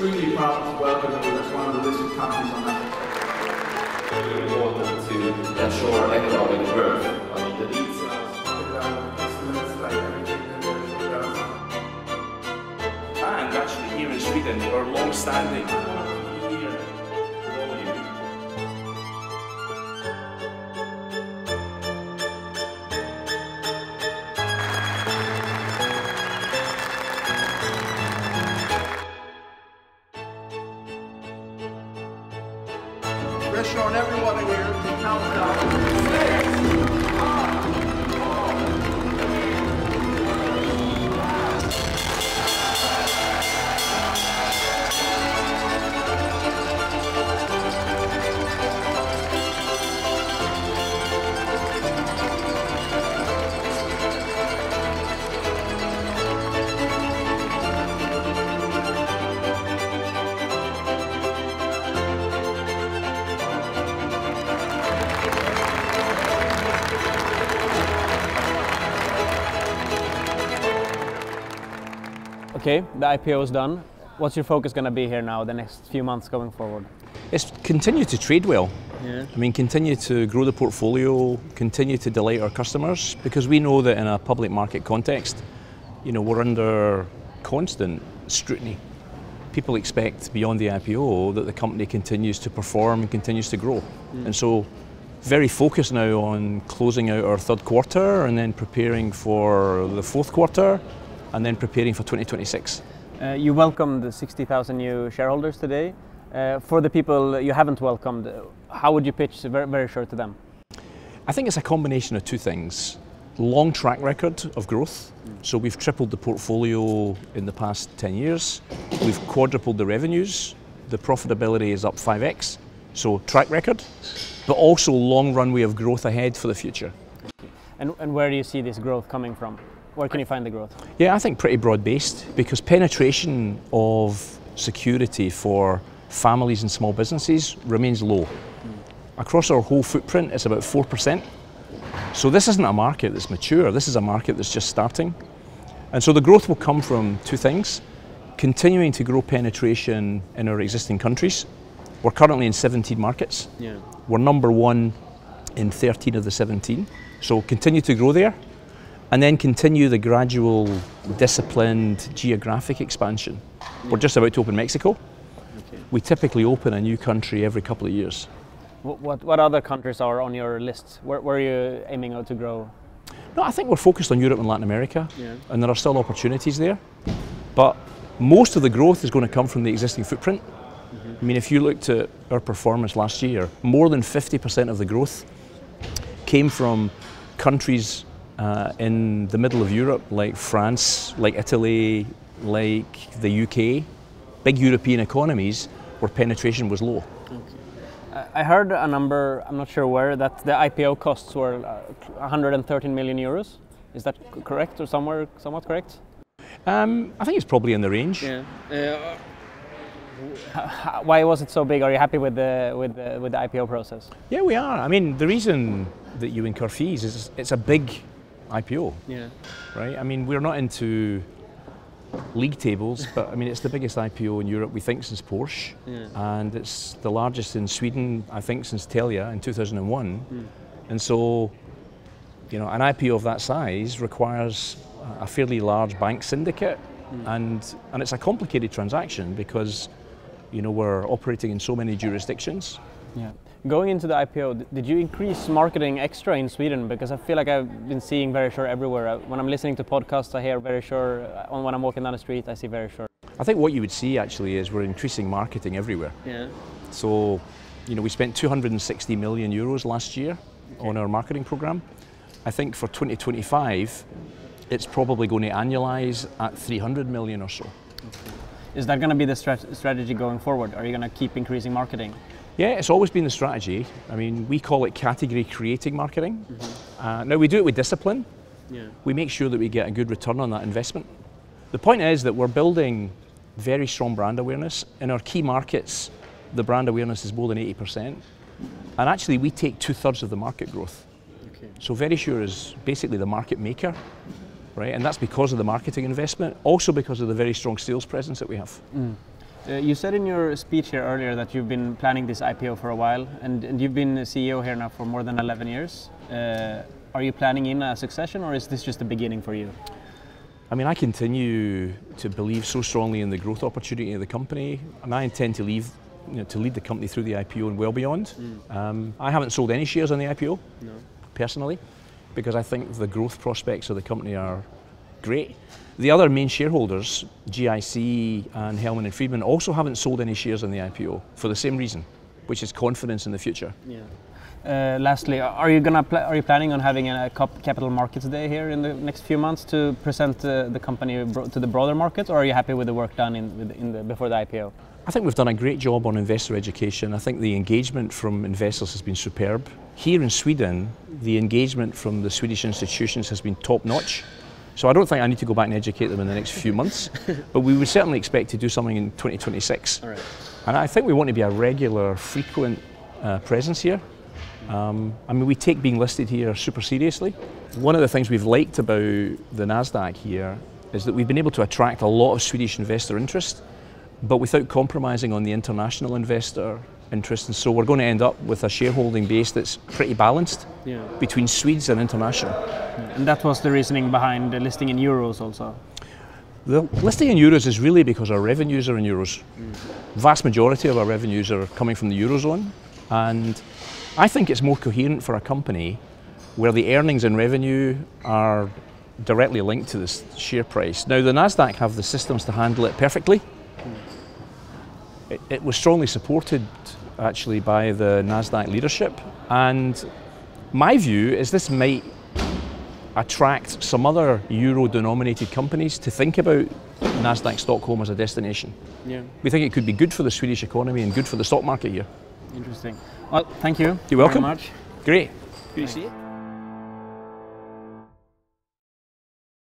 extremely proud to welcome you as one of the listed companies on that. Very important to ensure economic growth. I mean, the leads Excellence, like everything that Verisure does. And actually here in Sweden, we're long-standing. Verisure and everyone here to count down. 6, Okay, the IPO is done. What's your focus going to be here now, the next few months going forward? It's continue to trade well. Yeah. I mean, continue to grow the portfolio, continue to delight our customers, because we know that in a public market context, you know, we're under constant scrutiny. People expect beyond the IPO that the company continues to perform and continues to grow. And so, very focused now on closing out our third quarter and then preparing for the fourth quarter and then preparing for 2026. You welcomed the 60,000 new shareholders today. For the people you haven't welcomed, how would you pitch Verisure to them? I think it's a combination of two things. Long track record of growth. So we've tripled the portfolio in the past 10 years. We've quadrupled the revenues. The profitability is up 5x. So track record, but also long runway of growth ahead for the future. And where do you see this growth coming from? Where can you find the growth? Yeah, I think pretty broad-based, because penetration of security for families and small businesses remains low. Across our whole footprint, it's about 4%. So this isn't a market that's mature, this is a market that's just starting. And so the growth will come from two things. Continuing to grow penetration in our existing countries. We're currently in 17 markets. Yeah. We're number one in 13 of the 17. So continue to grow there. And then continue the gradual, disciplined geographic expansion. We're just about to open Mexico. Okay. We typically open a new country every couple of years. What other countries are on your list? Where are you aiming to grow? No, I think we're focused on Europe and Latin America, Yeah. and there are still opportunities there. But most of the growth is going to come from the existing footprint. I mean, if you looked at our performance last year, more than 50% of the growth came from countries in the middle of Europe, like France, like Italy, like the UK, big European economies where penetration was low. Okay. I heard a number, I'm not sure where, that the IPO costs were 113 million euros. Is that correct or somewhat correct? I think it's probably in the range. Yeah. Why was it so big? Are you happy with the IPO process? Yeah, we are. I mean, the reason that you incur fees is it's a big IPO, Yeah. right? I mean, we're not into league tables, but I mean, it's the biggest IPO in Europe, we think, since Porsche. Yeah. And it's the largest in Sweden, I think, since Telia in 2001. And so, you know, an IPO of that size requires a fairly large bank syndicate, and it's a complicated transaction because, you know, we're operating in so many jurisdictions. Yeah. Going into the IPO, did you increase marketing extra in Sweden? Because I feel like I've been seeing Verisure everywhere. When I'm listening to podcasts, I hear Verisure. When I'm walking down the street, I see Verisure. I think what you would see actually is we're increasing marketing everywhere. Yeah. So, you know, we spent 260 million euros last year on our marketing program. I think for 2025, it's probably going to annualize at 300 million or so. Okay. Is that going to be the strategy going forward? Are you going to keep increasing marketing? Yeah, it's always been the strategy. I mean, we call it category creating marketing. Now we do it with discipline. Yeah. We make sure that we get a good return on that investment. The point is that we're building very strong brand awareness. In our key markets, the brand awareness is more than 80%. And actually we take 2/3 of the market growth. Okay. So Verisure is basically the market maker, right? And that's because of the marketing investment, also because of the very strong sales presence that we have. You said in your speech here earlier that you've been planning this IPO for a while, and you've been CEO here now for more than 11 years. Are you planning in a succession, or is this just the beginning for you? I mean, I continue to believe so strongly in the growth opportunity of the company, and I intend to lead the company through the IPO and well beyond. I haven't sold any shares on the IPO, personally, because I think the growth prospects of the company are great. The other main shareholders, GIC and Hellman and Friedman, also haven't sold any shares on the IPO for the same reason, which is confidence in the future. Lastly, are you planning on having a capital markets day here in the next few months to present the company to the broader market, or are you happy with the work done before the IPO? I think we've done a great job on investor education. I think the engagement from investors has been superb. Here in Sweden, the engagement from the Swedish institutions has been top-notch. So I don't think I need to go back and educate them in the next few months, but we would certainly expect to do something in 2026. All right. And I think we want to be a regular, frequent presence here. I mean, we take being listed here super seriously. One of the things we've liked about the NASDAQ here is that we've been able to attract a lot of Swedish investor interest, but without compromising on the international investor interest. And so we're going to end up with a shareholding base that's pretty balanced between Swedes and international. And that was the reasoning behind the listing in euros also? The listing in euros is really because our revenues are in euros. Vast majority of our revenues are coming from the Eurozone, and I think it's more coherent for a company where the earnings and revenue are directly linked to the share price. Now, the NASDAQ have the systems to handle it perfectly. It was strongly supported actually by the NASDAQ leadership, and my view is this might attract some other euro-denominated companies to think about NASDAQ Stockholm as a destination. We think it could be good for the Swedish economy and good for the stock market here. Interesting. Well, thank you. You're welcome. Very much. Great. Good to see you.